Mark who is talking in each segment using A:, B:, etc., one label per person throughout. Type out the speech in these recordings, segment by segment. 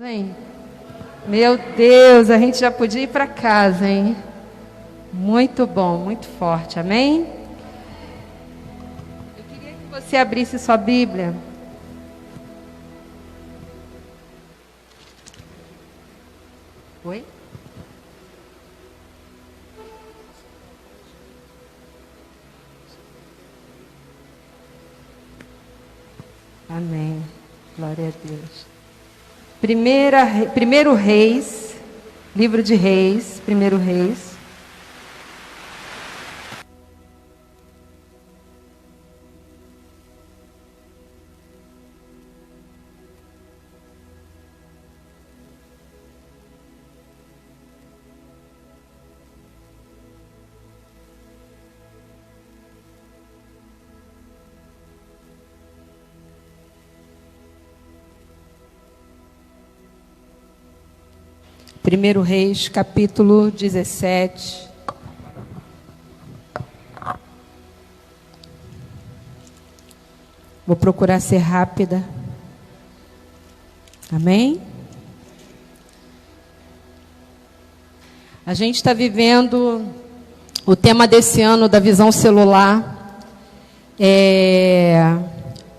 A: Hein? Meu Deus, a gente já podia ir para casa, hein? Muito bom, muito forte, amém? Eu queria que você abrisse sua Bíblia. Oi? Amém, glória a Deus. Primeiro Reis, livro de Reis, Primeiro Reis. Primeiro Reis, capítulo 17. Vou procurar ser rápida. Amém? A gente está vivendo o tema desse ano da visão celular.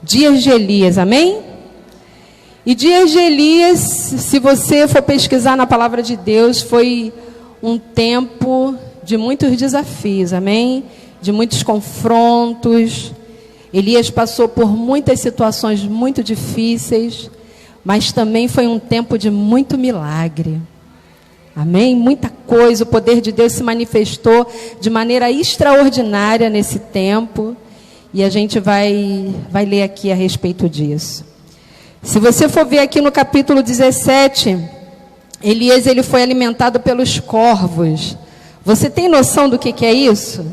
A: Dias de Elias, amém? E dias de Elias, se você for pesquisar na palavra de Deus, foi um tempo de muitos desafios, amém? De muitos confrontos. Elias passou por muitas situações muito difíceis, mas também foi um tempo de muito milagre. Amém? Muita coisa, o poder de Deus se manifestou de maneira extraordinária nesse tempo, e a gente vai ler aqui a respeito disso. Se você for ver aqui no capítulo 17, Elias ele foi alimentado pelos corvos. Você tem noção do que é isso?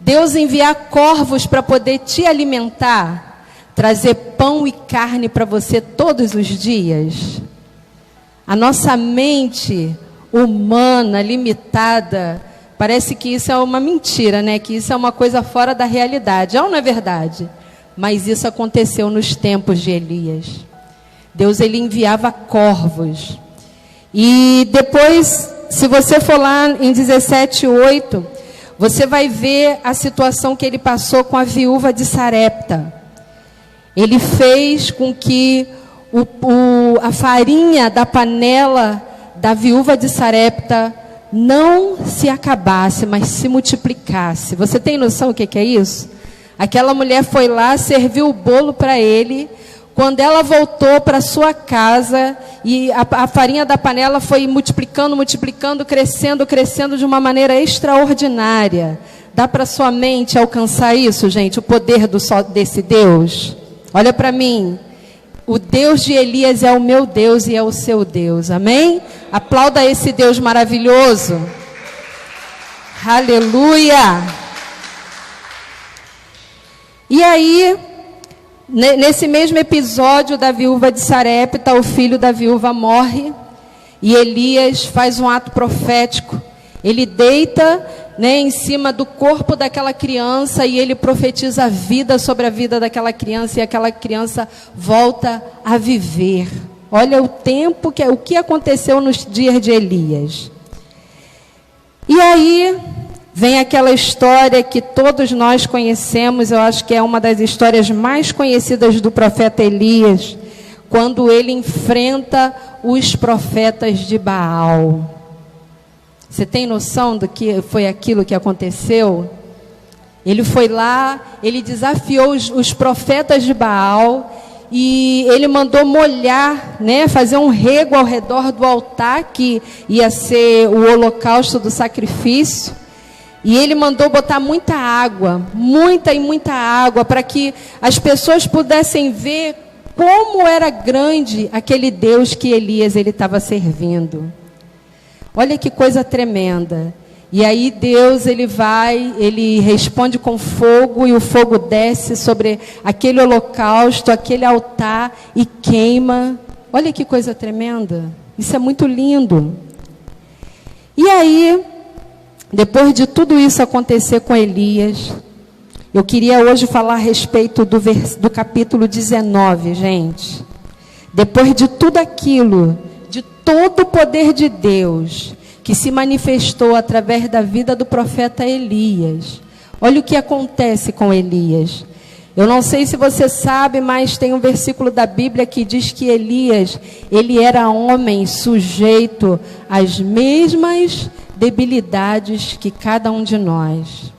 A: Deus enviar corvos para poder te alimentar, trazer pão e carne para você todos os dias. A nossa mente humana, limitada, parece que isso é uma mentira, né? Que isso é uma coisa fora da realidade. Ou não é verdade? Mas isso aconteceu nos tempos de Elias. Deus ele enviava corvos. E depois, se você for lá em 17:8, você vai ver a situação que ele passou com a viúva de Sarepta. Ele fez com que a farinha da panela da viúva de Sarepta não se acabasse, mas se multiplicasse. Você tem noção do que é isso? Aquela mulher foi lá, serviu o bolo para ele. Quando ela voltou para sua casa, e a farinha da panela foi multiplicando, crescendo de uma maneira extraordinária. Dá para sua mente alcançar isso, gente? O poder desse Deus? Olha para mim. O Deus de Elias é o meu Deus e é o seu Deus. Amém? Aplauda esse Deus maravilhoso. Aleluia. E aí, nesse mesmo episódio da viúva de Sarepta, o filho da viúva morre e Elias faz um ato profético. Ele deita, em cima do corpo daquela criança e ele profetiza a vida sobre a vida daquela criança e aquela criança volta a viver. Olha o que aconteceu nos dias de Elias. E aí vem aquela história que todos nós conhecemos, eu acho que é uma das histórias mais conhecidas do profeta Elias, quando ele enfrenta os profetas de Baal. Você tem noção do que foi aquilo que aconteceu? Ele foi lá, ele desafiou os profetas de Baal e ele mandou molhar, fazer um rego ao redor do altar que ia ser o holocausto do sacrifício. E ele mandou botar muita água, muita água, para que as pessoas pudessem ver como era grande aquele Deus que Elias estava servindo. Olha que coisa tremenda. E aí Deus ele responde com fogo, e o fogo desce sobre aquele holocausto, aquele altar, e queima. Olha que coisa tremenda. Isso é muito lindo. E aí, depois de tudo isso acontecer com Elias, eu queria hoje falar a respeito do capítulo 19, gente. Depois de tudo aquilo, de todo o poder de Deus, que se manifestou através da vida do profeta Elias. Olha o que acontece com Elias. Eu não sei se você sabe, mas tem um versículo da Bíblia que diz que Elias, ele era homem sujeito às mesmas debilidades que cada um de nós.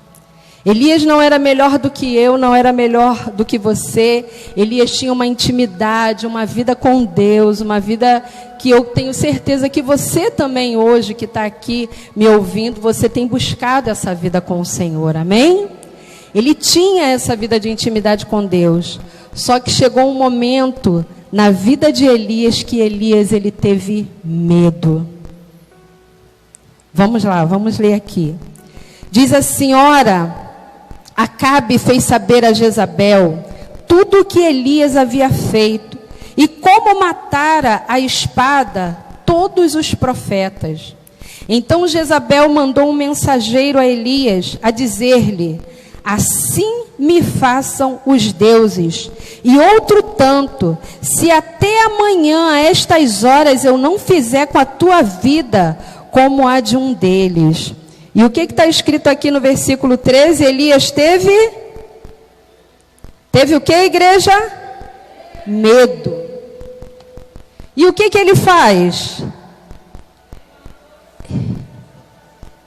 A: Elias não era melhor do que eu, não era melhor do que você. Elias tinha uma intimidade, uma vida com Deus, uma vida que eu tenho certeza que você também hoje, que está aqui me ouvindo, você tem buscado essa vida com o Senhor, amém? Ele tinha essa vida de intimidade com Deus, só que chegou um momento na vida de Elias que Elias ele teve medo. Vamos lá, vamos ler aqui. Diz assim: ora, Acabe fez saber a Jezabel tudo o que Elias havia feito e como matara a espada todos os profetas. Então Jezabel mandou um mensageiro a Elias a dizer-lhe: assim me façam os deuses, e outro tanto, se até amanhã a estas horas eu não fizer com a tua vida como a de um deles. E o que está escrito aqui no versículo 13? Elias teve o que, igreja? Medo. E o que ele faz?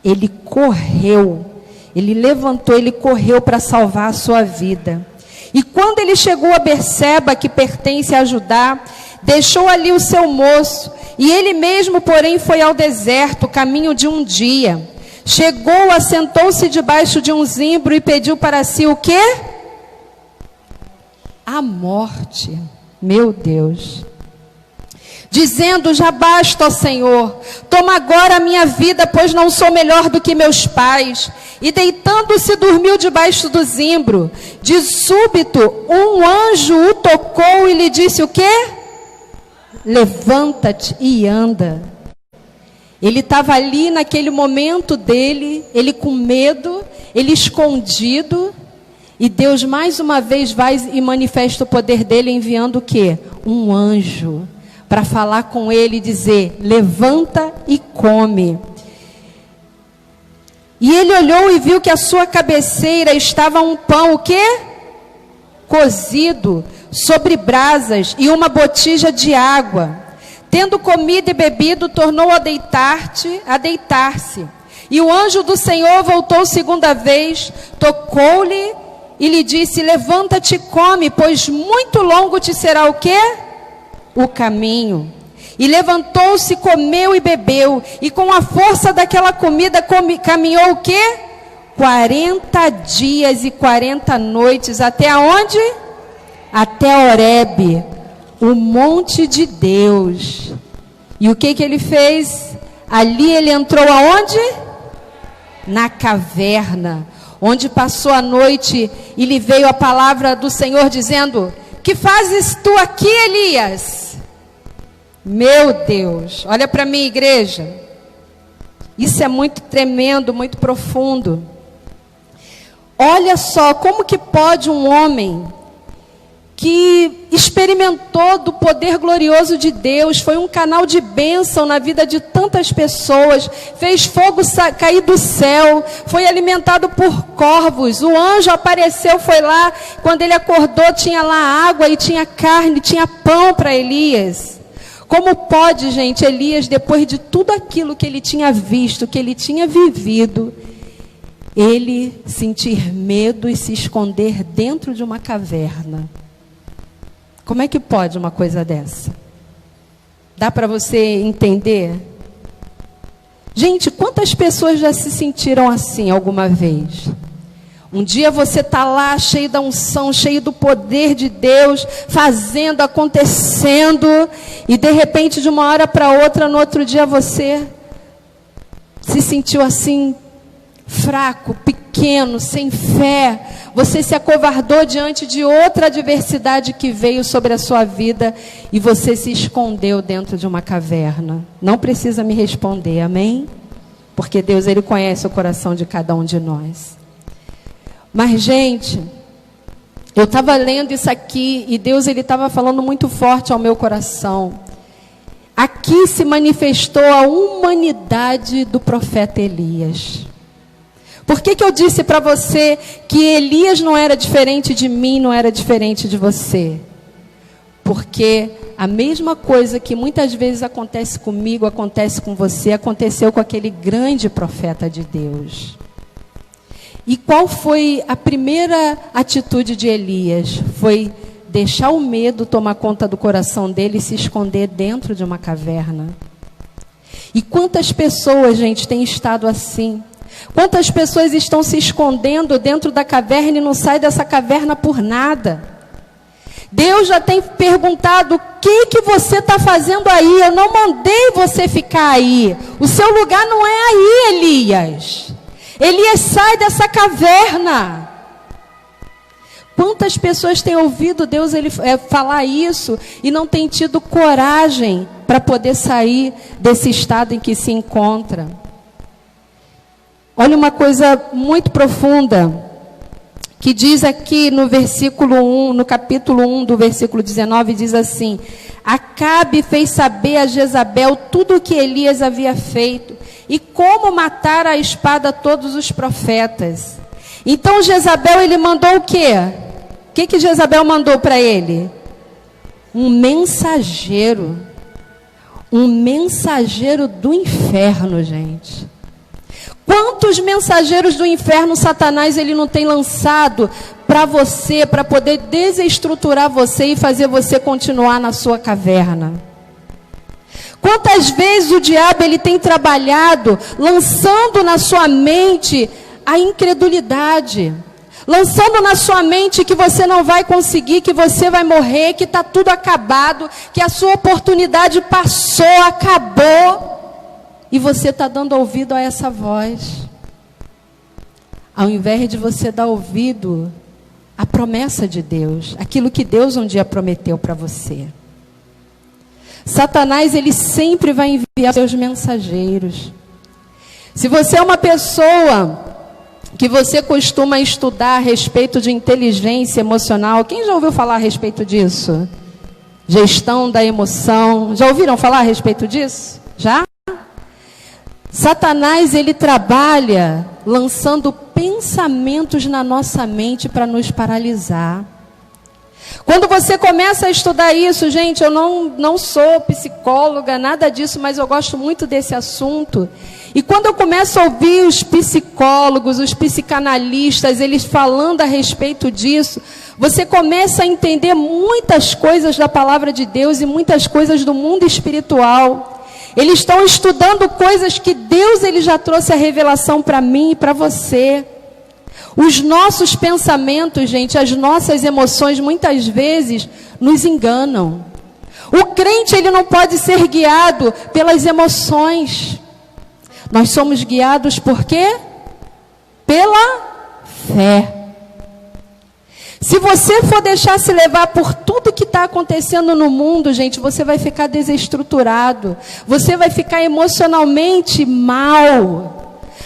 A: Ele correu. Ele levantou, ele correu para salvar a sua vida. E quando ele chegou a Berseba, que pertence a Judá, deixou ali o seu moço. E ele mesmo, porém, foi ao deserto, caminho de um dia. Chegou, assentou-se debaixo de um zimbro e pediu para si o quê? A morte. Meu Deus. Dizendo: já basta, ó Senhor, toma agora a minha vida, pois não sou melhor do que meus pais. E deitando-se, dormiu debaixo do zimbro. De súbito, um anjo o tocou e lhe disse o quê? Levanta-te e anda. Ele estava ali naquele momento dele, ele com medo, ele escondido, e Deus mais uma vez vai e manifesta o poder dele enviando o quê? Um anjo, para falar com ele e dizer: levanta e come. E ele olhou e viu que à sua cabeceira estava um pão, o quê? Cozido, sobre brasas, e uma botija de água. Tendo comido e bebido, tornou a deitar-se. E o anjo do Senhor voltou segunda vez, tocou-lhe e lhe disse: levanta-te e come, pois muito longo te será o quê? O caminho. E levantou-se, comeu e bebeu, e com a força daquela comida caminhou o quê? 40 dias e 40 noites, até aonde? Até Horebe, o monte de Deus. E o que ele fez? Ali ele entrou aonde? Na caverna, onde passou a noite, e lhe veio a palavra do Senhor dizendo: que fazes tu aqui, Elias? Meu Deus, olha para mim, igreja. Isso é muito tremendo, muito profundo. Olha só, como que pode um homem que experimentou do poder glorioso de Deus, foi um canal de bênção na vida de tantas pessoas, fez fogo cair do céu, foi alimentado por corvos, o anjo apareceu, foi lá, quando ele acordou tinha lá água e tinha carne, tinha pão para Elias. Como pode, gente, Elias, depois de tudo aquilo que ele tinha visto, que ele tinha vivido, ele sentir medo e se esconder dentro de uma caverna? Como é que pode uma coisa dessa? Dá para você entender? Gente, quantas pessoas já se sentiram assim alguma vez? Um dia você está lá cheio da unção, cheio do poder de Deus, fazendo, acontecendo, e de repente, de uma hora para outra, no outro dia você se sentiu assim, fraco, pequeno, sem fé. Você se acovardou diante de outra adversidade que veio sobre a sua vida e você se escondeu dentro de uma caverna. Não precisa me responder, amém? Porque Deus, Ele conhece o coração de cada um de nós. Mas, gente, Eu estava lendo isso aqui e Deus ele estava falando muito forte ao meu coração. Aqui se manifestou a humanidade do profeta Elias. Por que eu disse para você que Elias não era diferente de mim, não era diferente de você? Porque a mesma coisa que muitas vezes acontece comigo, acontece com você, aconteceu com aquele grande profeta de Deus. E qual foi a primeira atitude de Elias? Foi deixar o medo tomar conta do coração dele e se esconder dentro de uma caverna. E quantas pessoas, gente, têm estado assim? Quantas pessoas estão se escondendo dentro da caverna e não saem dessa caverna por nada? Deus já tem perguntado: o que você está fazendo aí? Eu não mandei você ficar aí. O seu lugar não é aí, Elias. Elias, sai dessa caverna. Quantas pessoas têm ouvido Deus falar isso e não têm tido coragem para poder sair desse estado em que se encontra? Olha uma coisa muito profunda que diz aqui no versículo 1, no capítulo 1 do versículo 19, diz assim: Acabe fez saber a Jezabel tudo o que Elias havia feito e como matar a espada todos os profetas. Então Jezabel, ele mandou o quê? O que Jezabel mandou para ele? Um mensageiro do inferno, gente. Quantos mensageiros do inferno Satanás ele não tem lançado para você, para poder desestruturar você e fazer você continuar na sua caverna? Quantas vezes o diabo ele tem trabalhado, lançando na sua mente a incredulidade, lançando na sua mente que você não vai conseguir, que você vai morrer, que está tudo acabado, que a sua oportunidade passou, acabou. E você está dando ouvido a essa voz. Ao invés de você dar ouvido à promessa de Deus, aquilo que Deus um dia prometeu para você. Satanás, ele sempre vai enviar seus mensageiros. Se você é uma pessoa que você costuma estudar a respeito de inteligência emocional, quem já ouviu falar a respeito disso? Gestão da emoção. Já ouviram falar a respeito disso? Já? Satanás, ele trabalha lançando pensamentos na nossa mente para nos paralisar. Quando você começa a estudar isso, gente, eu não sou psicóloga, nada disso, mas eu gosto muito desse assunto. E quando eu começo a ouvir os psicólogos, os psicanalistas, eles falando a respeito disso, você começa a entender muitas coisas da palavra de Deus e muitas coisas do mundo espiritual. Eles estão estudando coisas que Deus ele já trouxe a revelação para mim e para você. Os nossos pensamentos, gente, as nossas emoções, muitas vezes, nos enganam. O crente, ele não pode ser guiado pelas emoções. Nós somos guiados por quê? Pela fé. Se você for deixar se levar por tudo que está acontecendo no mundo, gente, você vai ficar desestruturado. Você vai ficar emocionalmente mal.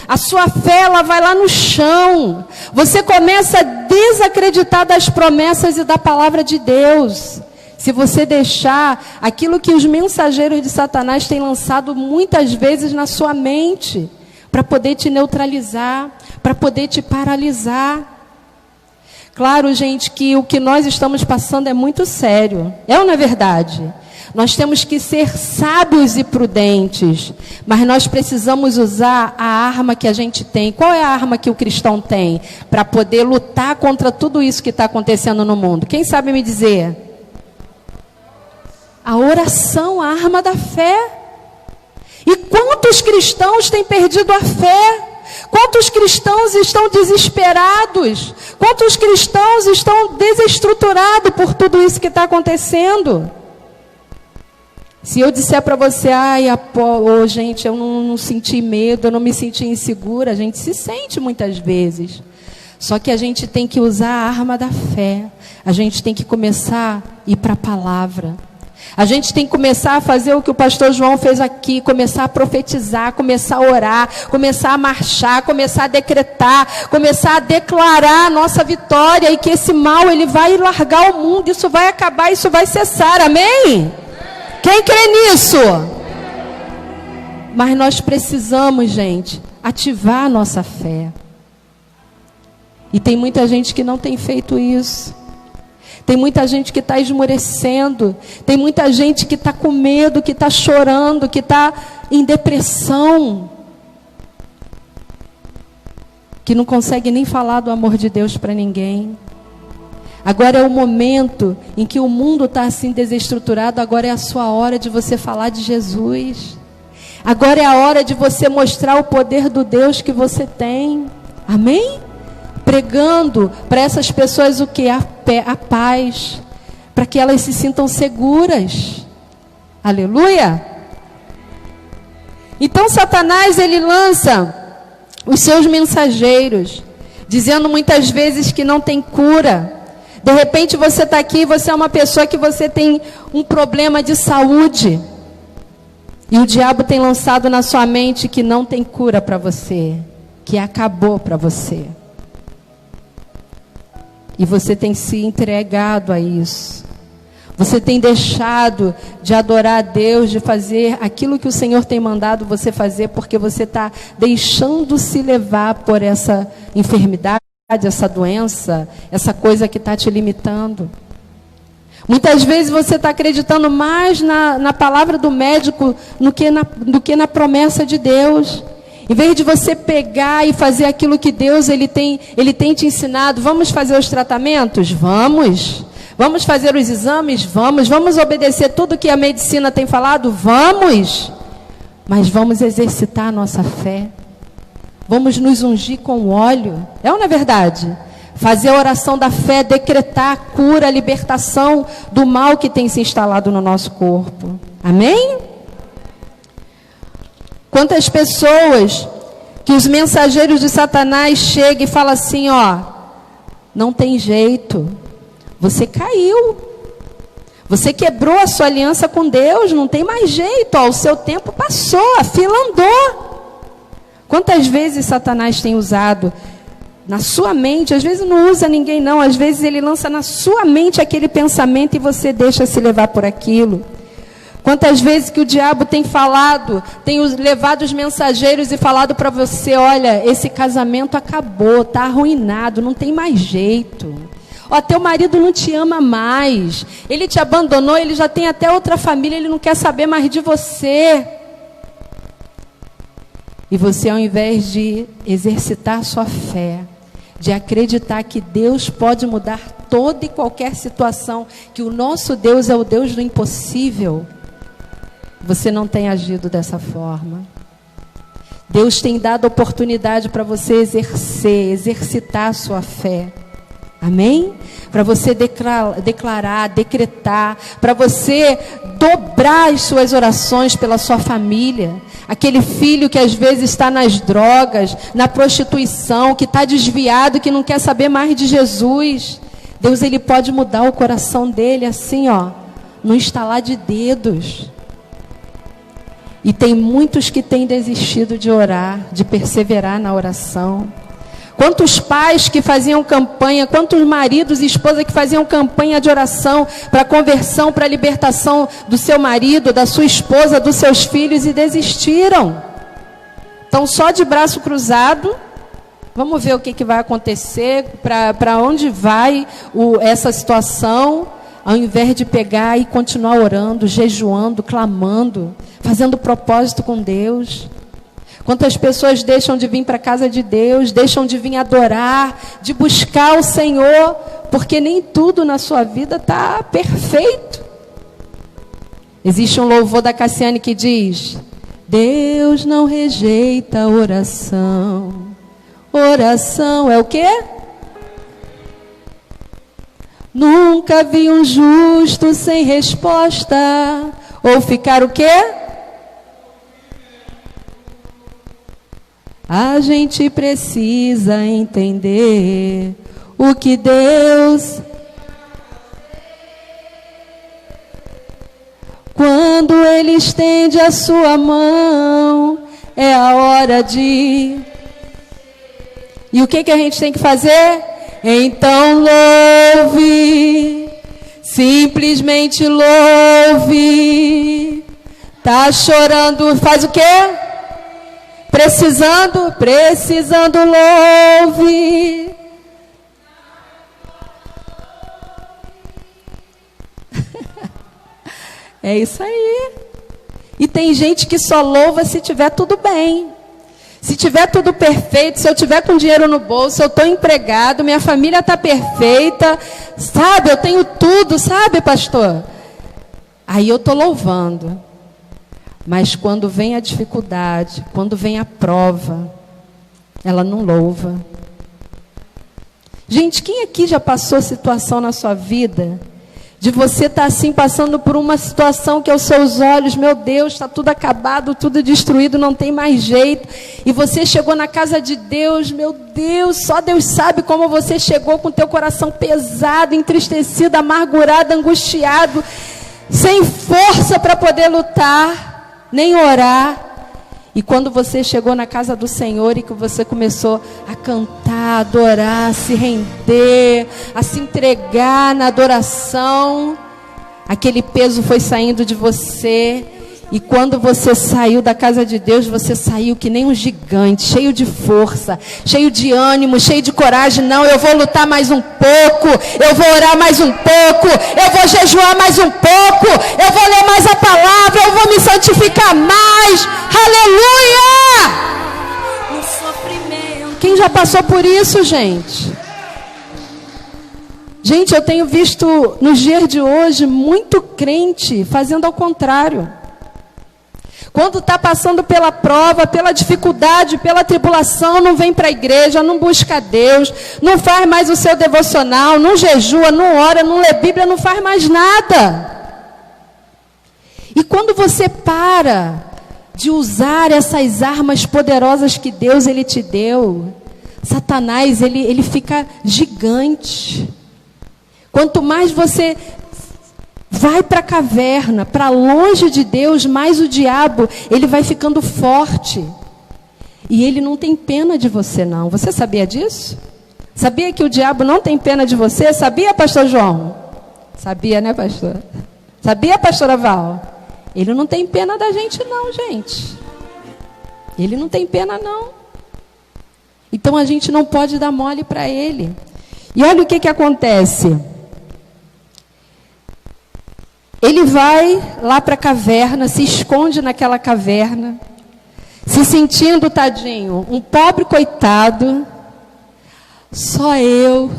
A: A sua fé, ela vai lá no chão. Você começa a desacreditar das promessas e da palavra de Deus. Se você deixar aquilo que os mensageiros de Satanás têm lançado muitas vezes na sua mente, para poder te neutralizar, para poder te paralisar. Claro, gente, que o que nós estamos passando é muito sério. É ou não é verdade? Nós temos que ser sábios e prudentes, mas nós precisamos usar a arma que a gente tem. Qual é a arma que o cristão tem para poder lutar contra tudo isso que está acontecendo no mundo? Quem sabe me dizer? A oração, a arma da fé. E quantos cristãos têm perdido a fé? Quantos cristãos estão desesperados? Quantos cristãos estão desestruturados por tudo isso que está acontecendo? Se eu disser para você, gente, eu não senti medo, eu não me senti insegura, a gente se sente muitas vezes. Só que a gente tem que usar a arma da fé. A gente tem que começar a ir para a palavra. A gente tem que começar a fazer o que o pastor João fez aqui, começar a profetizar, começar a orar, começar a marchar, começar a decretar, começar a declarar a nossa vitória e que esse mal ele vai largar o mundo, isso vai acabar, isso vai cessar, amém? Quem crê nisso? Mas nós precisamos, gente, ativar a nossa fé. E tem muita gente que não tem feito isso. Tem muita gente que está esmorecendo. Tem muita gente que está com medo, que está chorando, que está em depressão. Que não consegue nem falar do amor de Deus para ninguém. Agora é o momento em que o mundo está assim desestruturado. Agora é a sua hora de você falar de Jesus. Agora é a hora de você mostrar o poder do Deus que você tem. Amém? Pregando para essas pessoas o que? A paz. Para que elas se sintam seguras. Aleluia? Então Satanás ele lança os seus mensageiros, dizendo muitas vezes que não tem cura. De repente você está aqui, você é uma pessoa que você tem um problema de saúde. E o diabo tem lançado na sua mente que não tem cura para você, que acabou para você. E você tem se entregado a isso. Você tem deixado de adorar a Deus, de fazer aquilo que o Senhor tem mandado você fazer, porque você está deixando se levar por essa enfermidade, essa doença, essa coisa que está te limitando. Muitas vezes você está acreditando mais na palavra do médico do que na promessa de Deus. Em vez de você pegar e fazer aquilo que Deus ele tem te ensinado, vamos fazer os tratamentos? Vamos. Vamos fazer os exames? Vamos. Vamos obedecer tudo que a medicina tem falado? Vamos. Mas vamos exercitar a nossa fé. Vamos nos ungir com óleo. É ou não é verdade? Fazer a oração da fé, decretar a cura, a libertação do mal que tem se instalado no nosso corpo. Amém? Quantas pessoas que os mensageiros de Satanás chegam e falam assim, ó, não tem jeito, você caiu, você quebrou a sua aliança com Deus, não tem mais jeito, ó, o seu tempo passou, a fila andou. Quantas vezes Satanás tem usado na sua mente, às vezes não usa ninguém não, às vezes ele lança na sua mente aquele pensamento e você deixa se levar por aquilo. Quantas vezes que o diabo tem falado, tem levado os mensageiros e falado para você, olha, esse casamento acabou, está arruinado, não tem mais jeito. Ó, teu marido não te ama mais, ele te abandonou, ele já tem até outra família, ele não quer saber mais de você. E você, ao invés de exercitar sua fé, de acreditar que Deus pode mudar toda e qualquer situação, que o nosso Deus é o Deus do impossível, você não tem agido dessa forma. Deus tem dado oportunidade para você exercitar a sua fé. Amém? Para você declarar, decretar, para você dobrar as suas orações pela sua família. Aquele filho que às vezes está nas drogas, na prostituição, que está desviado, que não quer saber mais de Jesus. Deus ele pode mudar o coração dele assim, ó, no estalar de dedos. E tem muitos que têm desistido de orar, de perseverar na oração. Quantos pais que faziam campanha, quantos maridos e esposas que faziam campanha de oração para conversão, para libertação do seu marido, da sua esposa, dos seus filhos e desistiram. Então só de braço cruzado, vamos ver o que vai acontecer, para onde vai essa situação, ao invés de pegar e continuar orando, jejuando, clamando, fazendo propósito com Deus. Quantas pessoas deixam de vir para a casa de Deus, deixam de vir adorar, de buscar o Senhor, porque nem tudo na sua vida está perfeito. Existe um louvor da Cassiane que diz, Deus não rejeita a oração. Oração é o quê? Nunca vi um justo sem resposta. Ou ficar o quê? A gente precisa entender o que Deus... Quando Ele estende a sua mão, é a hora de... E o que a gente tem que fazer? Então louve, simplesmente louve. Tá chorando, faz o quê? Precisando, louve. É isso aí. E tem gente que só louva se tiver tudo bem. Se tiver tudo perfeito, se eu tiver com dinheiro no bolso, se eu estou empregado, minha família está perfeita, sabe? Eu tenho tudo, sabe, pastor? Aí eu estou louvando. Mas quando vem a dificuldade, quando vem a prova, ela não louva. Gente, quem aqui já passou situação na sua vida de você estar assim, passando por uma situação que aos seus olhos, meu Deus, está tudo acabado, tudo destruído, não tem mais jeito. E você chegou na casa de Deus, meu Deus, só Deus sabe como você chegou com o teu coração pesado, entristecido, amargurado, angustiado, sem força para poder lutar, nem orar. E quando você chegou na casa do Senhor e que você começou a cantar, a adorar, a se render, a se entregar na adoração, aquele peso foi saindo de você. E quando você saiu da casa de Deus, você saiu que nem um gigante, cheio de força, cheio de ânimo, cheio de coragem. Não, eu vou lutar mais um pouco, eu vou orar mais um pouco, eu vou jejuar mais um pouco, eu vou ler mais a palavra, eu vou me santificar mais. Aleluia! Quem já passou por isso, gente? Gente, eu tenho visto nos dias de hoje muito crente fazendo ao contrário. Quando está passando pela prova, pela dificuldade, pela tribulação, não vem para a igreja, não busca Deus, não faz mais o seu devocional, não jejua, não ora, não lê Bíblia, não faz mais nada. E quando você para de usar essas armas poderosas que Deus ele te deu, Satanás ele fica gigante. Quanto mais você vai para a caverna, para longe de Deus, mais o diabo, ele vai ficando forte. E ele não tem pena de você, não. Você sabia disso? Sabia que o diabo não tem pena de você? Sabia, pastor João? Sabia, né, pastor? Sabia, pastora Val? Ele não tem pena da gente, não, gente. Ele não tem pena, não. Então a gente não pode dar mole para ele. E olha o que acontece. Ele vai lá para a caverna, se esconde naquela caverna, se sentindo, tadinho, um pobre coitado. Só eu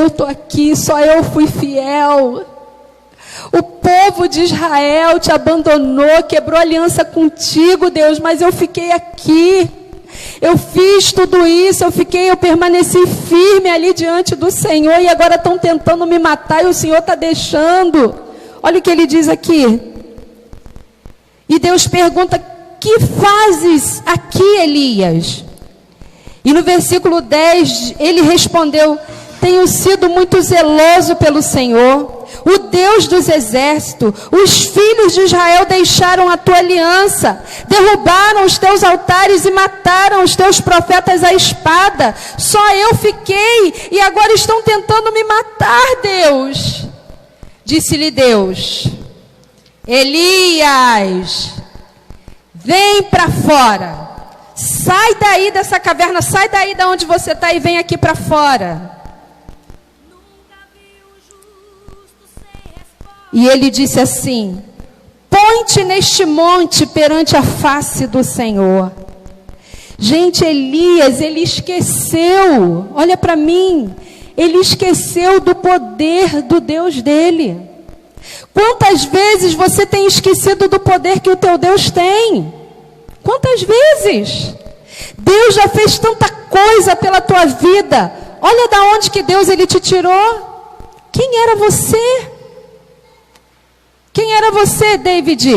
A: estou aqui, só eu fui fiel. O povo de Israel te abandonou, quebrou aliança contigo, Deus, mas eu fiquei aqui. Eu fiz tudo isso, eu permaneci firme ali diante do Senhor e agora estão tentando me matar e o Senhor está deixando. Olha o que ele diz aqui. E Deus pergunta: que fazes aqui, Elias? E no versículo 10, ele respondeu: tenho sido muito zeloso pelo Senhor, o Deus dos exércitos. Os filhos de Israel deixaram a tua aliança, derrubaram os teus altares e mataram os teus profetas à espada. Só eu fiquei e agora estão tentando me matar, Deus. Disse-lhe Deus: Elias, vem para fora. Sai daí dessa caverna, sai daí de onde você está e vem aqui para fora. E ele disse assim: põe-te neste monte perante a face do Senhor. Gente, Elias, ele esqueceu, olha para mim, ele esqueceu do poder do Deus dele. Quantas vezes você tem esquecido do poder que o teu Deus tem? Quantas vezes? Deus já fez tanta coisa pela tua vida. Olha da onde que Deus ele te tirou. Quem era você? Quem era você, David?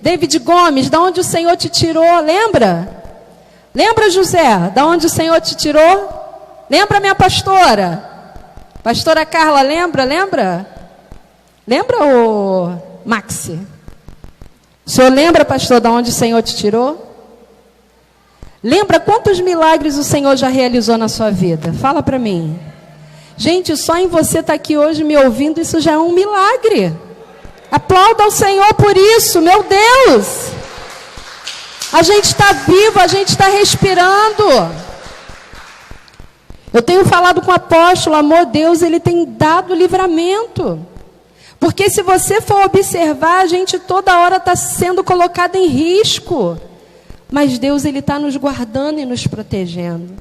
A: David Gomes, da onde o Senhor te tirou, lembra? Lembra, José, da onde o Senhor te tirou? Lembra, minha pastora? Pastora Carla, lembra? Lembra, ô Maxi? O senhor lembra, pastor, de onde o Senhor te tirou? Lembra quantos milagres o Senhor já realizou na sua vida? Fala para mim. Gente, só em você estar aqui hoje me ouvindo, isso já é um milagre. Aplauda ao Senhor por isso, meu Deus. A gente está vivo, a gente está respirando. Eu tenho falado com o apóstolo, amor, Deus, Ele tem dado livramento. Porque se você for observar, a gente toda hora está sendo colocado em risco. Mas Deus, Ele está nos guardando e nos protegendo.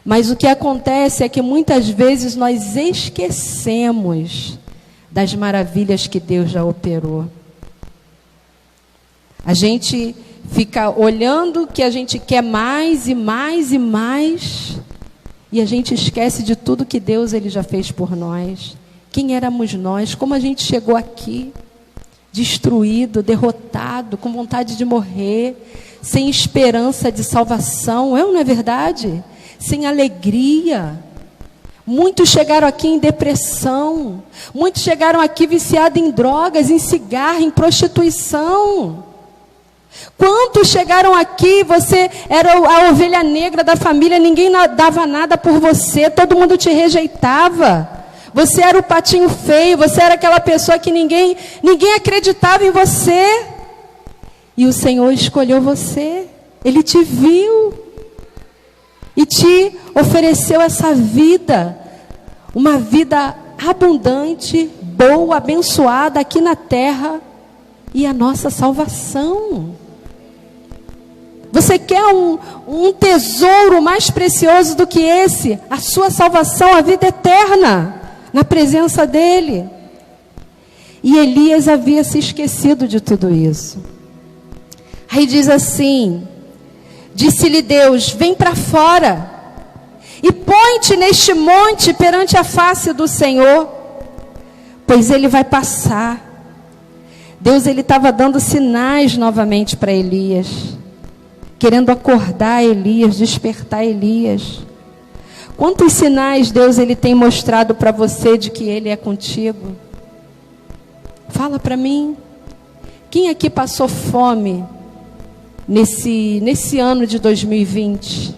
A: Mas o que acontece é que muitas vezes nós esquecemos das maravilhas que Deus já operou. A gente fica olhando que a gente quer mais e mais e mais, e a gente esquece de tudo que Deus Ele já fez por nós. Quem éramos nós? Como a gente chegou aqui? Destruído, derrotado, com vontade de morrer, sem esperança de salvação, não é verdade? Sem alegria. Muitos chegaram aqui em depressão, muitos chegaram aqui viciados em drogas, em cigarro, em prostituição. Quantos chegaram aqui, você era a ovelha negra da família, ninguém dava nada por você, todo mundo te rejeitava. Você era o patinho feio, você era aquela pessoa que ninguém acreditava em você. E o Senhor escolheu você, Ele te viu e te ofereceu essa vida, uma vida abundante, boa, abençoada aqui na terra, e a nossa salvação. Você quer um tesouro mais precioso do que esse? A sua salvação, a vida eterna, na presença dEle. E Elias havia se esquecido de tudo isso. Aí diz assim: disse-lhe Deus, vem para fora, e põe-te neste monte perante a face do Senhor, pois ele vai passar. Deus, ele estava dando sinais novamente para Elias, querendo acordar Elias, despertar Elias. Quantos sinais Deus ele tem mostrado para você de que Ele é contigo? Fala para mim. Quem aqui passou fome nesse ano de 2020?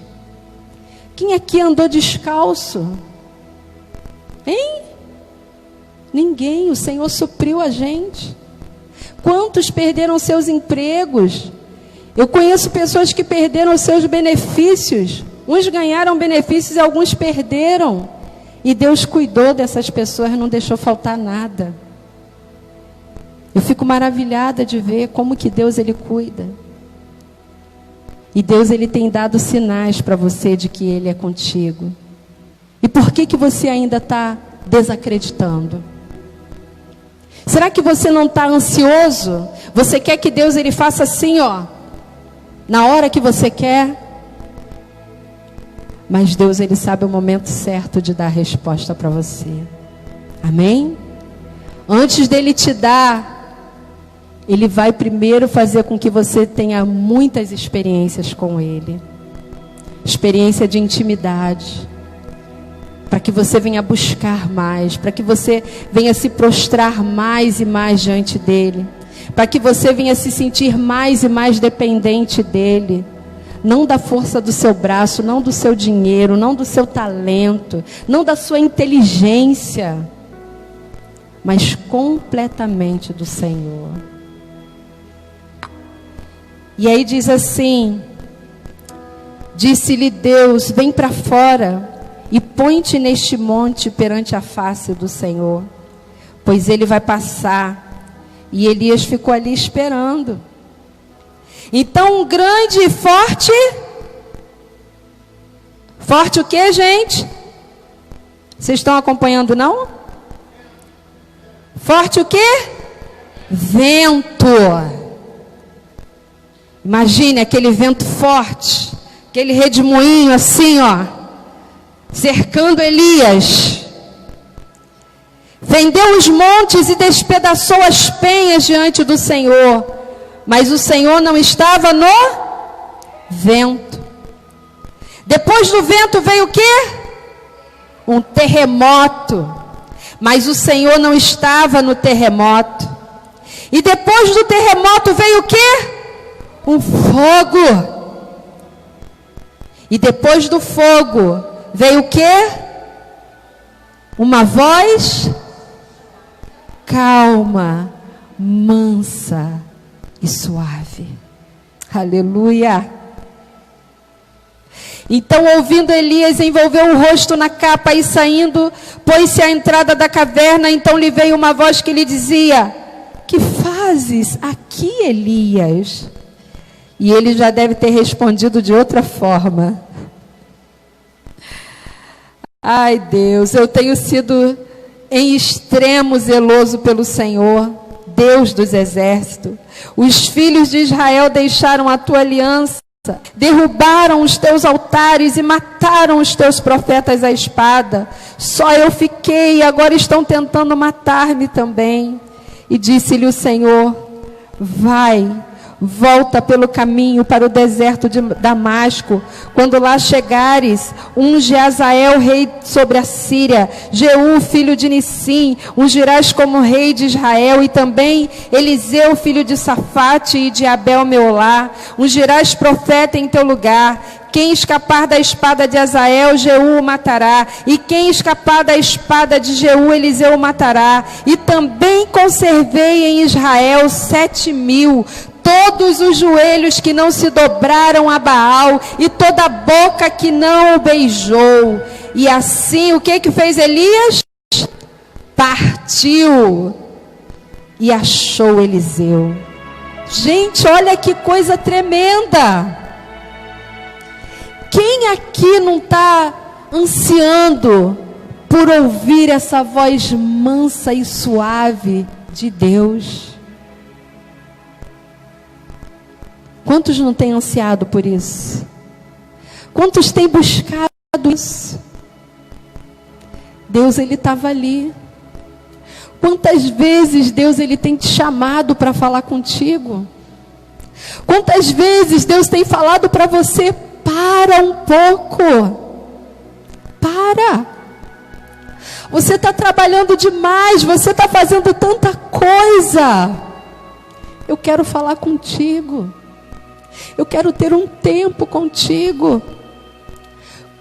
A: Quem aqui andou descalço? Hein? Ninguém. O Senhor supriu a gente. Quantos perderam seus empregos? Eu conheço pessoas que perderam os seus benefícios. Uns ganharam benefícios e alguns perderam. E Deus cuidou dessas pessoas, não deixou faltar nada. Eu fico maravilhada de ver como que Deus ele cuida. E Deus ele tem dado sinais para você de que Ele é contigo. E por que você ainda está desacreditando? Será que você não está ansioso? Você quer que Deus ele faça assim, ó, na hora que você quer? Mas Deus ele sabe o momento certo de dar a resposta para você. Amém? Antes dele te dar, Ele vai primeiro fazer com que você tenha muitas experiências com Ele. Experiência de intimidade. Para que você venha buscar mais. Para que você venha se prostrar mais e mais diante dEle. Para que você venha se sentir mais e mais dependente dEle. Não da força do seu braço, não do seu dinheiro, não do seu talento, não da sua inteligência. Mas completamente do Senhor. E aí diz assim: disse-lhe Deus, vem para fora e põe-te neste monte perante a face do Senhor, pois ele vai passar. E Elias ficou ali esperando. Então um grande e forte o que, gente? Vocês estão acompanhando, não? Forte o que? Vento. Imagine aquele vento forte, aquele redemoinho assim, ó, cercando Elias. Fendeu os montes e despedaçou as penhas diante do Senhor. Mas o Senhor não estava no vento. Depois do vento veio o quê? Um terremoto. Mas o Senhor não estava no terremoto. E depois do terremoto veio o quê? Um fogo. E depois do fogo veio o quê? Uma voz calma, mansa e suave. Aleluia. Então, ouvindo Elias, envolveu o rosto na capa e saindo, pôs-se à entrada da caverna. Então lhe veio uma voz que lhe dizia: que fazes aqui, Elias? E ele já deve ter respondido de outra forma. Ai, Deus, eu tenho sido em extremo zeloso pelo Senhor, Deus dos exércitos. Os filhos de Israel deixaram a tua aliança, derrubaram os teus altares e mataram os teus profetas à espada. Só eu fiquei e agora estão tentando matar-me também. E disse-lhe o Senhor: vai, volta pelo caminho para o deserto de Damasco. Quando lá chegares, unge Azael, rei sobre a Síria. Jeú, filho de Nissim, ungirás como rei de Israel. E também Eliseu, filho de Safate e de Abel Meolá. Ungirás profeta em teu lugar. Quem escapar da espada de Azael, Jeú o matará. E quem escapar da espada de Jeú, Eliseu o matará. E também conservei em Israel 7.000, todos os joelhos que não se dobraram a Baal, e toda a boca que não o beijou. E assim, o que fez Elias? Partiu e achou Eliseu. Gente, olha que coisa tremenda. Quem aqui não está ansiando por ouvir essa voz mansa e suave de Deus? Quantos não têm ansiado por isso? Quantos têm buscado isso? Deus, Ele estava ali. Quantas vezes Deus, Ele tem te chamado para falar contigo? Quantas vezes Deus tem falado para você: para um pouco. Para. Você está trabalhando demais, você está fazendo tanta coisa. Eu quero falar contigo. Eu quero ter um tempo contigo.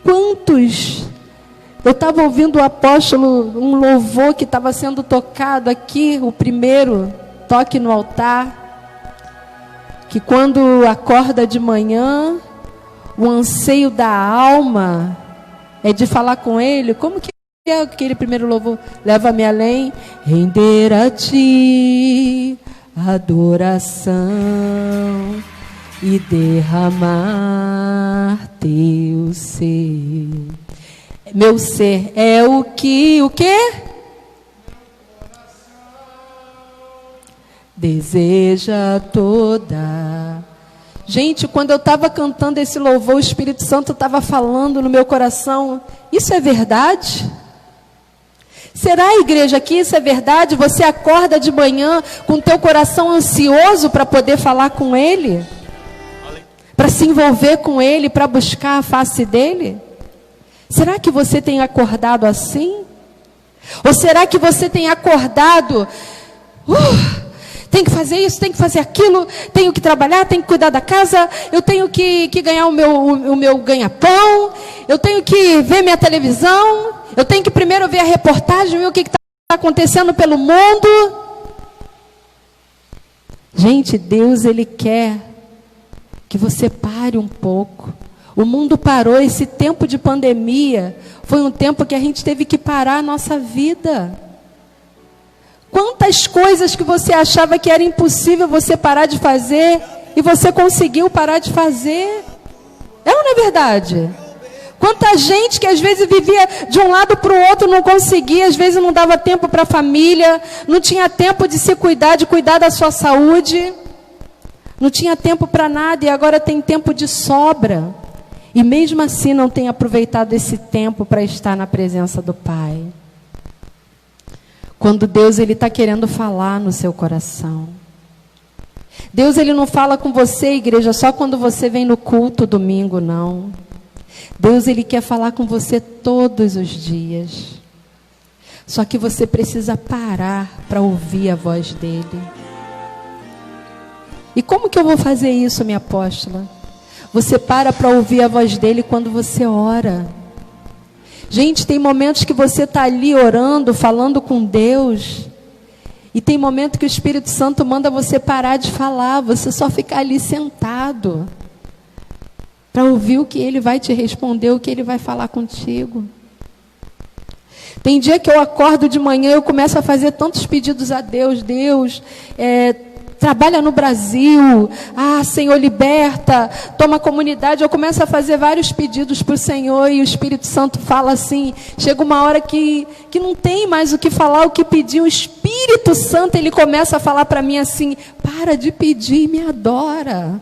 A: Quantos? Eu estava ouvindo o apóstolo, um louvor que estava sendo tocado aqui, o primeiro toque no altar, que quando acorda de manhã, o anseio da alma é de falar com Ele. Como que é aquele primeiro louvor? Leva-me além, render a Ti adoração e derramar Teu ser. Meu ser é o quê? Deseja toda. Gente, quando eu estava cantando esse louvor, o Espírito Santo estava falando no meu coração: isso é verdade? Será, igreja, que isso é verdade? Você acorda de manhã com o teu coração ansioso para poder falar com Ele? Para se envolver com Ele, para buscar a face dEle? Será que você tem acordado assim? Ou será que você tem acordado... tem que fazer isso, tem que fazer aquilo, tenho que trabalhar, tenho que cuidar da casa, eu tenho que ganhar o meu ganha-pão, eu tenho que ver minha televisão, eu tenho que primeiro ver a reportagem, ver o que está acontecendo pelo mundo. Gente, Deus, Ele quer que você pare um pouco. O mundo parou, esse tempo de pandemia foi um tempo que a gente teve que parar a nossa vida. Quantas coisas que você achava que era impossível você parar de fazer, e você conseguiu parar de fazer. É ou não é verdade? Quanta gente que às vezes vivia de um lado para o outro, não conseguia, às vezes não dava tempo para a família, não tinha tempo de se cuidar, de cuidar da sua saúde, não tinha tempo para nada, e agora tem tempo de sobra. E mesmo assim não tem aproveitado esse tempo para estar na presença do Pai. Quando Deus, Ele está querendo falar no seu coração. Deus, Ele não fala com você, igreja, só quando você vem no culto domingo, não. Deus, Ele quer falar com você todos os dias. Só que você precisa parar para ouvir a voz dEle. E como que eu vou fazer isso, minha apóstola? Você para ouvir a voz dele quando você ora. Gente, tem momentos que você está ali orando, falando com Deus. E tem momento que o Espírito Santo manda você parar de falar. Você só ficar ali sentado. Para ouvir o que ele vai te responder, o que ele vai falar contigo. Tem dia que eu acordo de manhã e eu começo a fazer tantos pedidos a Deus. Deus, trabalha no Brasil. Senhor, liberta. Toma comunidade. Eu começo a fazer vários pedidos para o Senhor. E o Espírito Santo fala assim. Chega uma hora que não tem mais o que falar, o que pedir. O Espírito Santo, ele começa a falar para mim assim: para de pedir, me adora.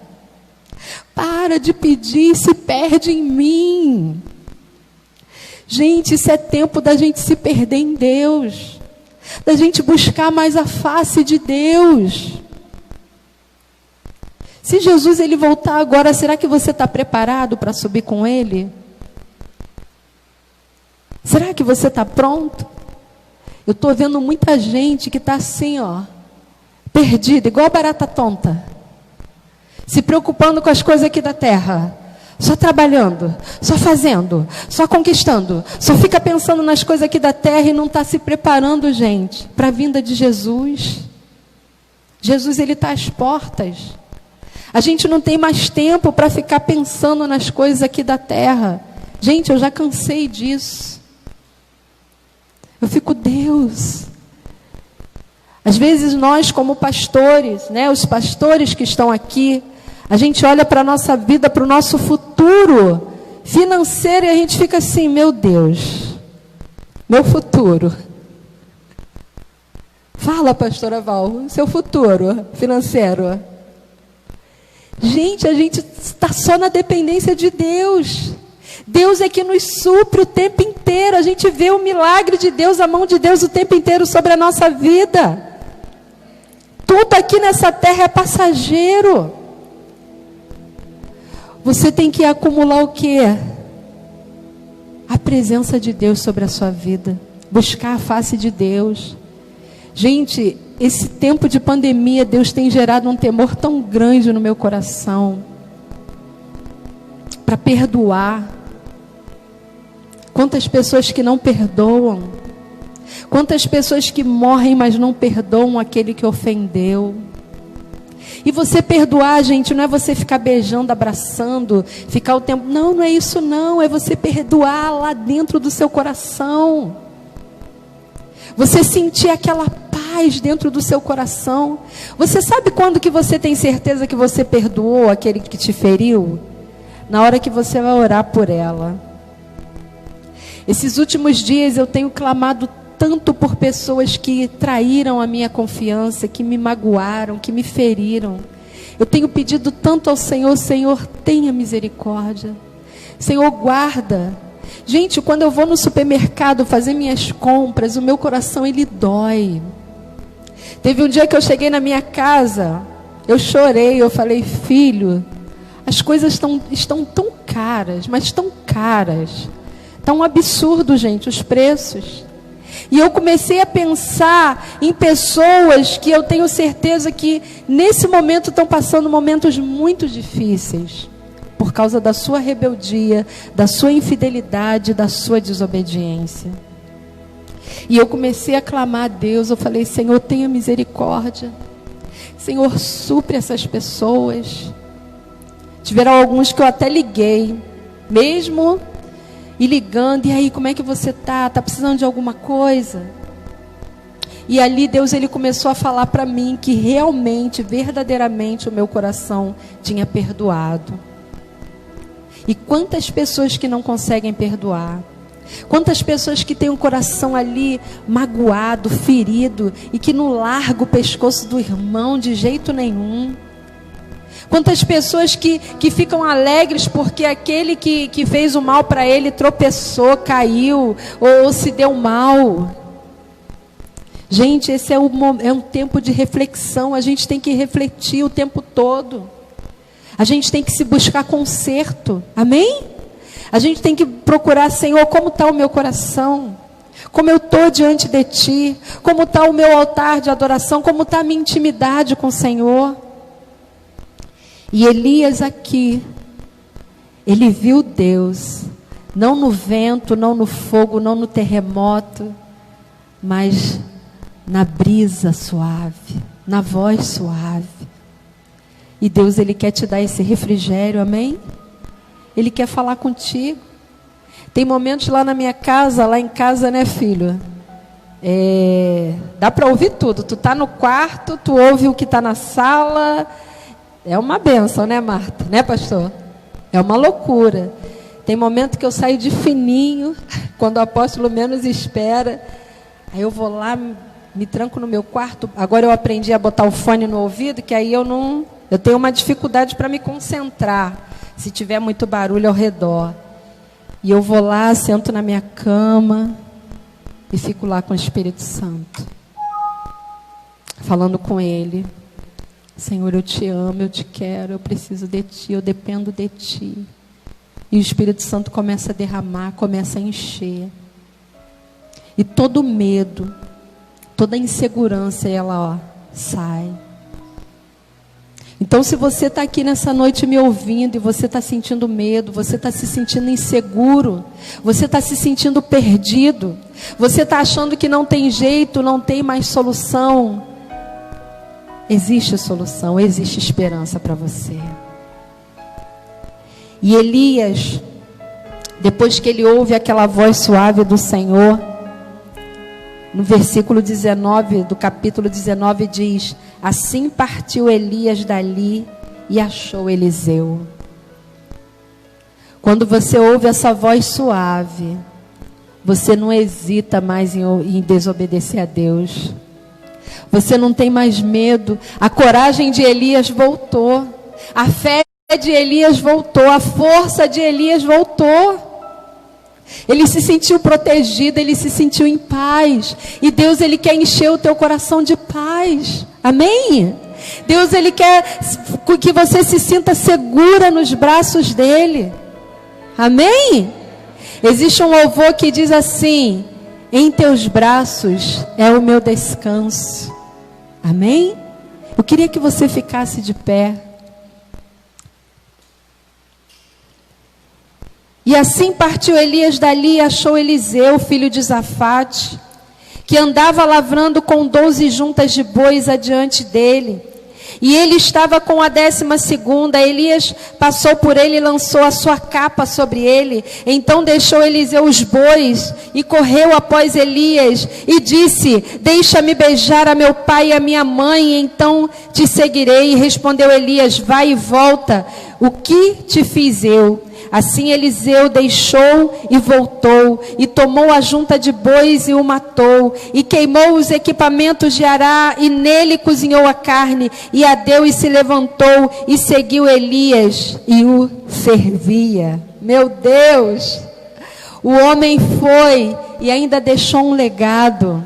A: Para de pedir, se perde em mim. Gente, isso é tempo da gente se perder em Deus. Da gente buscar mais a face de Deus. Se Jesus ele voltar agora, será que você está preparado para subir com Ele? Será que você está pronto? Eu estou vendo muita gente que está assim, perdida, igual barata tonta. Se preocupando com as coisas aqui da terra. Só trabalhando, só fazendo, só conquistando. Só fica pensando nas coisas aqui da terra e não está se preparando, gente, para a vinda de Jesus. Jesus, ele está às portas. A gente não tem mais tempo para ficar pensando nas coisas aqui da terra. Gente, eu já cansei disso. Eu fico, Deus. Às vezes nós como pastores, os pastores que estão aqui, a gente olha para a nossa vida, para o nosso futuro financeiro e a gente fica assim, meu Deus, meu futuro. Fala, pastora Val, seu futuro financeiro. Gente, a gente está só na dependência de Deus. Deus é que nos supre o tempo inteiro. A gente vê o milagre de Deus, a mão de Deus o tempo inteiro sobre a nossa vida. Tudo aqui nessa terra é passageiro. Você tem que acumular o quê? A presença de Deus sobre a sua vida. Buscar a face de Deus. Gente, esse tempo de pandemia, Deus tem gerado um temor tão grande no meu coração. Para perdoar. Quantas pessoas que não perdoam. Quantas pessoas que morrem, mas não perdoam aquele que ofendeu. E você perdoar, gente, não é você ficar beijando, abraçando, ficar o tempo... Não é isso não. É você perdoar lá dentro do seu coração. Você sentir aquela paz dentro do seu coração. Você sabe quando que você tem certeza que você perdoou aquele que te feriu? Na hora que você vai orar por ela. Esses últimos dias eu tenho clamado tanto por pessoas que traíram a minha confiança, que me magoaram, que me feriram. Eu tenho pedido tanto ao Senhor, Senhor, tenha misericórdia. Senhor, guarda. Gente, quando eu vou no supermercado fazer minhas compras, o meu coração, ele dói. Teve um dia que eu cheguei na minha casa, eu chorei, eu falei, filho, as coisas estão tão caras, mas tão caras. Está um absurdo, gente, os preços. E eu comecei a pensar em pessoas que eu tenho certeza que nesse momento estão passando momentos muito difíceis. Por causa da sua rebeldia, da sua infidelidade, da sua desobediência. E eu comecei a clamar a Deus, eu falei, Senhor, tenha misericórdia. Senhor, supre essas pessoas. Tiveram alguns que eu até liguei, mesmo e ligando, e aí, como é que você está? Está precisando de alguma coisa? E ali Deus, ele começou a falar para mim que realmente, verdadeiramente, o meu coração tinha perdoado. E quantas pessoas que não conseguem perdoar? Quantas pessoas que têm um coração ali magoado, ferido, e que não larga o pescoço do irmão de jeito nenhum? Quantas pessoas que ficam alegres porque aquele que fez o mal para ele tropeçou, caiu ou se deu mal? Gente, esse é um tempo de reflexão. A gente tem que refletir o tempo todo. A gente tem que se buscar conserto. Amém? A gente tem que procurar, Senhor, como está o meu coração? Como eu estou diante de Ti? Como está o meu altar de adoração? Como está a minha intimidade com o Senhor? E Elias aqui, ele viu Deus, não no vento, não no fogo, não no terremoto, mas na brisa suave, na voz suave. E Deus, Ele quer te dar esse refrigério, amém? Ele quer falar contigo. Tem momentos lá na minha casa, lá em casa, né, filho? Dá para ouvir tudo. Tu tá no quarto, tu ouve o que tá na sala. É uma bênção, né, Marta? Né, pastor? É uma loucura. Tem momento que eu saio de fininho, quando o apóstolo menos espera. Aí eu vou lá, me tranco no meu quarto. Agora eu aprendi a botar o fone no ouvido, que aí eu tenho uma dificuldade para me concentrar, se tiver muito barulho ao redor. E eu vou lá, sento na minha cama e fico lá com o Espírito Santo, falando com Ele. Senhor, eu te amo, eu te quero, eu preciso de Ti, eu dependo de Ti. E o Espírito Santo começa a derramar, começa a encher. E todo medo, toda insegurança, ela sai. Então, se você está aqui nessa noite me ouvindo e você está sentindo medo, você está se sentindo inseguro, você está se sentindo perdido, você está achando que não tem jeito, não tem mais solução, existe solução, existe esperança para você. E Elias, depois que ele ouve aquela voz suave do Senhor, no versículo 19 do capítulo 19 diz: assim partiu Elias dali e achou Eliseu. Quando você ouve essa voz suave, você não hesita mais em desobedecer a Deus. Você não tem mais medo. A coragem de Elias voltou. A fé de Elias voltou. A força de Elias voltou. Ele se sentiu protegido, ele se sentiu em paz. E Deus, Ele quer encher o teu coração de paz. Amém? Deus, Ele quer que você se sinta segura nos braços dEle. Amém? Existe um louvor que diz assim: em teus braços é o meu descanso. Amém? Eu queria que você ficasse de pé. E assim partiu Elias dali e achou Eliseu, filho de Safate, que andava lavrando com 12 juntas de bois adiante dele. E ele estava com a 12ª. Elias passou por ele e lançou a sua capa sobre ele. Então deixou Eliseu os bois e correu após Elias e disse: deixa-me beijar a meu pai e a minha mãe, e então te seguirei. E respondeu Elias: vai e volta, o que te fiz eu? Assim Eliseu deixou e voltou, e tomou a junta de bois e o matou, e queimou os equipamentos de Ará, e nele cozinhou a carne, e a deu e se levantou, e seguiu Elias, e o servia. Meu Deus! O homem foi, e ainda deixou um legado,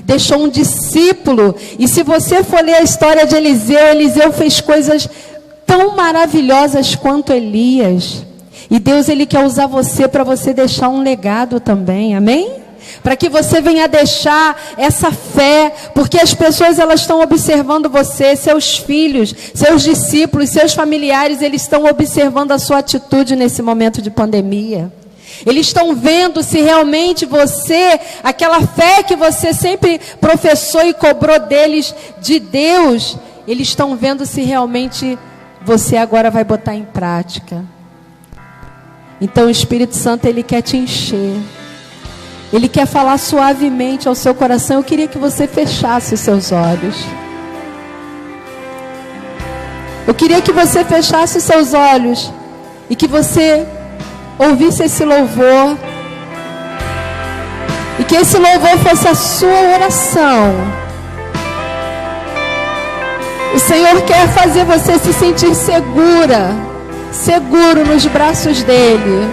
A: deixou um discípulo. E se você for ler a história de Eliseu, Eliseu fez coisas tão maravilhosas quanto Elias. E Deus, Ele quer usar você para você deixar um legado também, amém? Para que você venha deixar essa fé, porque as pessoas, elas estão observando você, seus filhos, seus discípulos, seus familiares, eles estão observando a sua atitude nesse momento de pandemia. Eles estão vendo se realmente você, aquela fé que você sempre professou e cobrou deles, de Deus, eles estão vendo se realmente você agora vai botar em prática. Então o Espírito Santo, Ele quer te encher. Ele quer falar suavemente ao seu coração. Eu queria que você fechasse os seus olhos. Eu queria que você fechasse os seus olhos e que você ouvisse esse louvor. E que esse louvor fosse a sua oração. O Senhor quer fazer você se sentir segura. Seguro nos braços dele.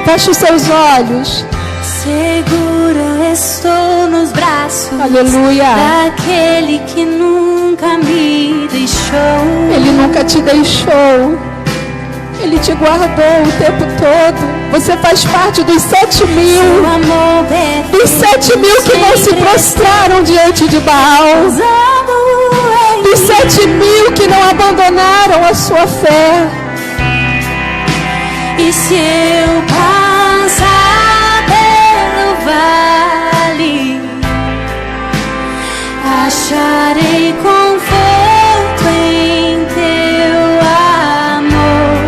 A: Feche os seus olhos.
B: Segura estou nos braços,
A: aleluia,
B: daquele que nunca me deixou.
A: Ele nunca te deixou. Ele te guardou o tempo todo. Você faz parte dos 7.000. Dos 7.000 que não se prostraram diante de Baal. Dos 7.000 que não abandonaram a a sua fé.
B: E se eu passar pelo vale, acharei conforto em teu amor,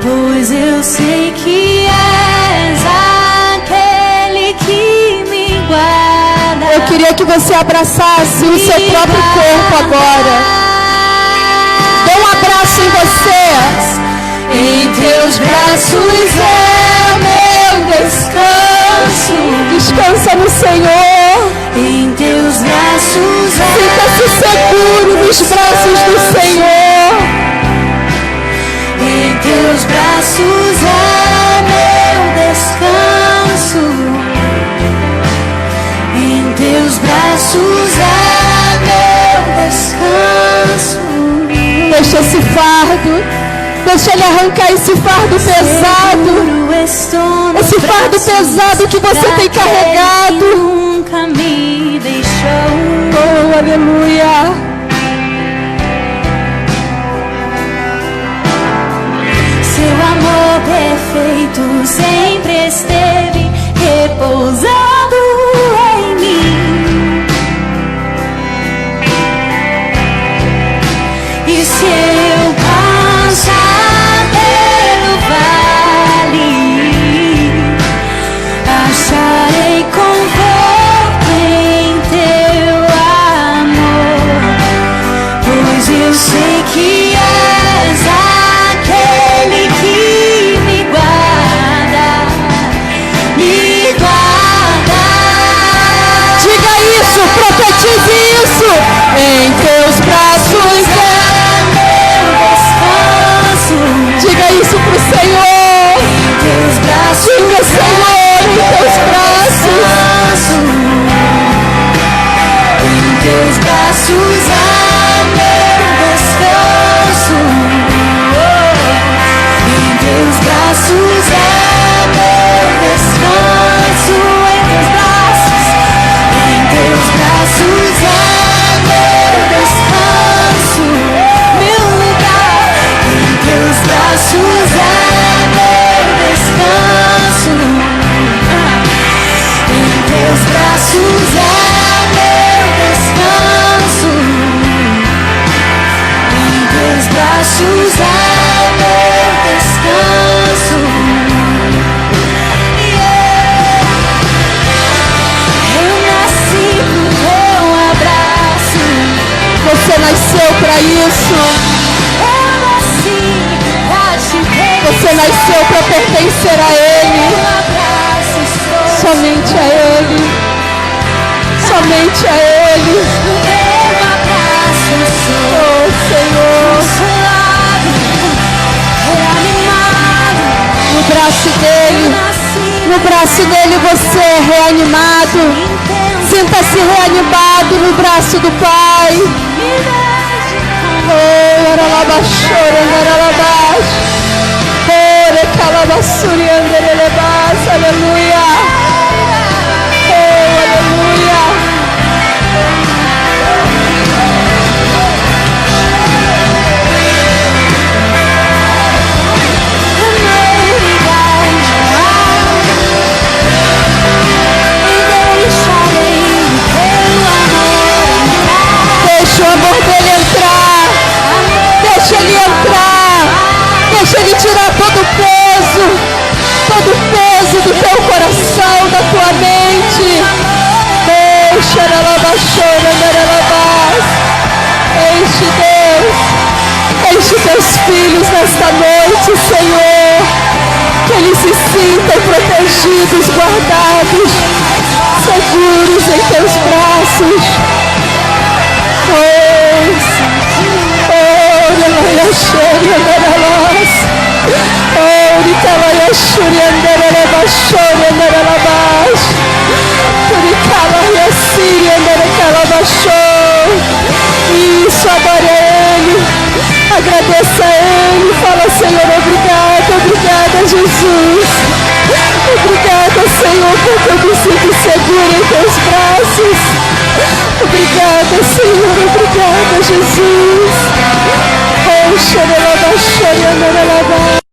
B: pois eu sei que és aquele que me guarda.
A: Eu queria que você abraçasse o seu próprio corpo agora. Dê um abraço em você.
B: Em teus braços é meu descanso.
A: Descansa no Senhor.
B: Em teus braços é.
A: Sinta-se seguro nos braços do Senhor.
B: Em teus braços é meu descanso. Em teus braços é meu descanso.
A: Deixa esse fardo. Deixa Ele arrancar esse fardo pesado. Esse fardo pesado que você tem carregado.
B: Nunca me deixou.
A: Oh, aleluia.
B: Seu amor perfeito sempre esteve repousado em mim. E se eu passar pelo vale, acharei conforto em teu amor, pois eu sei que és aquele que me guarda, me guarda.
A: Diga isso, profetize isso. Em teus braços é
B: meu descanso.
A: Diga isso pro Senhor.
B: Em teus braços,
A: Diga, Senhor, em teus braços.
B: em teus braços há meu descanso. Em teus braços há meu descanso. Em teus braços há meu descanso. Meu lugar. Em teus braços há meu descanso. Em teus braços há meu descanso. Em teus braços há meu descanso. Eu nasci pro teu abraço.
A: Você nasceu para isso.
B: Eu nasci pra te ter.
A: Você nasceu para pertencer a Ele.
B: Teu abraço estou.
A: Somente a Ele. Somente a Ele.
B: No teu abraço sou.
A: Oh, Senhor.
B: Consolado, reanimado.
A: No braço dele.
B: Nasci
A: No braço dele você é reanimado.
B: intenso.
A: Sinta-se reanimado no braço do Pai.
B: Me deixe
A: Oh, aralabaxora, aralabax. Oh, recalabassuri, anderelebas. Aleluia. Oh, aleluia. Deixa o amor dele entrar. Deixa ele entrar. Deixa ele tirar todo o peso do teu coração, da tua mente. Deixa enche Deus. Enche teus filhos nesta noite, Senhor. Que eles se sintam protegidos, guardados, seguros em teus braços. Isso, adore a Ele, agradeça a Ele, fala: Senhor, obrigada Jesus, obrigada, Senhor, porque eu me sinto segura em teus braços. Obrigada, Senhor, obrigada, Jesus. Oh, xerelaba, xerelaba.